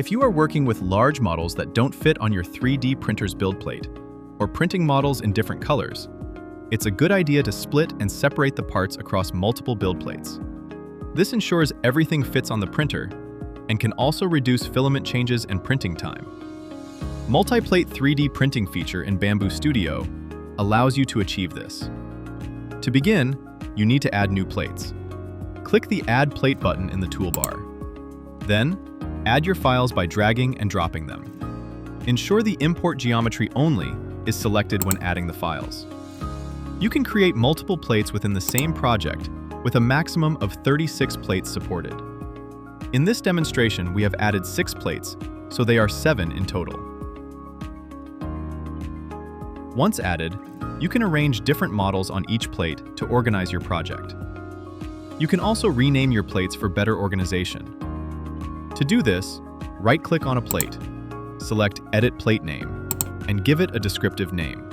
If you are working with large models that don't fit on your 3D printer's build plate, or printing models in different colors, it's a good idea to split and separate the parts across multiple build plates. This ensures everything fits on the printer and can also reduce filament changes and printing time. Multi-plate 3D printing feature in Bambu Studio allows you to achieve this. To begin, you need to add new plates. Click the Add Plate button in the toolbar. Then, add your files by dragging and dropping them. Ensure the Import Geometry Only is selected when adding the files. You can create multiple plates within the same project with a maximum of 36 plates supported. In this demonstration, we have added 6 plates, so they are 7 in total. Once added, you can arrange different models on each plate to organize your project. You can also rename your plates for better organization. To do this, right-click on a plate, select Edit Plate Name, and give it a descriptive name.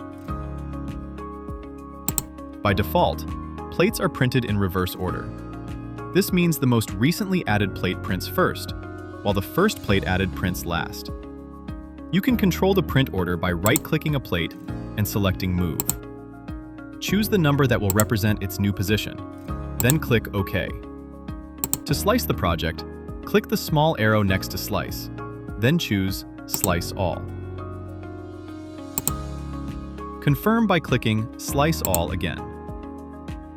By default, plates are printed in reverse order. This means the most recently added plate prints first, while the first plate added prints last. You can control the print order by right-clicking a plate and selecting Move. Choose the number that will represent its new position, then click OK. To slice the project, click the small arrow next to Slice, then choose Slice All. Confirm by clicking Slice All again.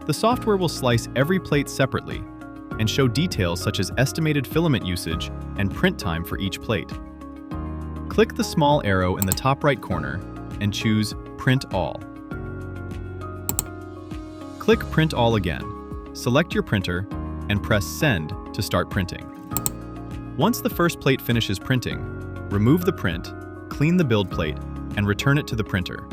The software will slice every plate separately and show details such as estimated filament usage and print time for each plate. Click the small arrow in the top right corner and choose Print All. Click Print All again, select your printer, and press Send to start printing. Once the first plate finishes printing, remove the print, clean the build plate, and return it to the printer.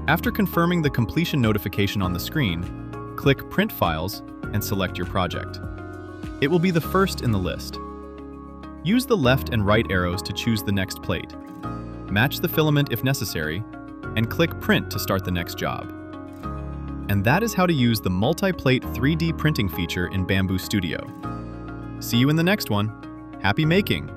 After confirming the completion notification on the screen, click Print Files and select your project. It will be the first in the list. Use the left and right arrows to choose the next plate. Match the filament if necessary, and click Print to start the next job. And that is how to use the multi-plate 3D printing feature in Bambu Studio. See you in the next one. Happy making!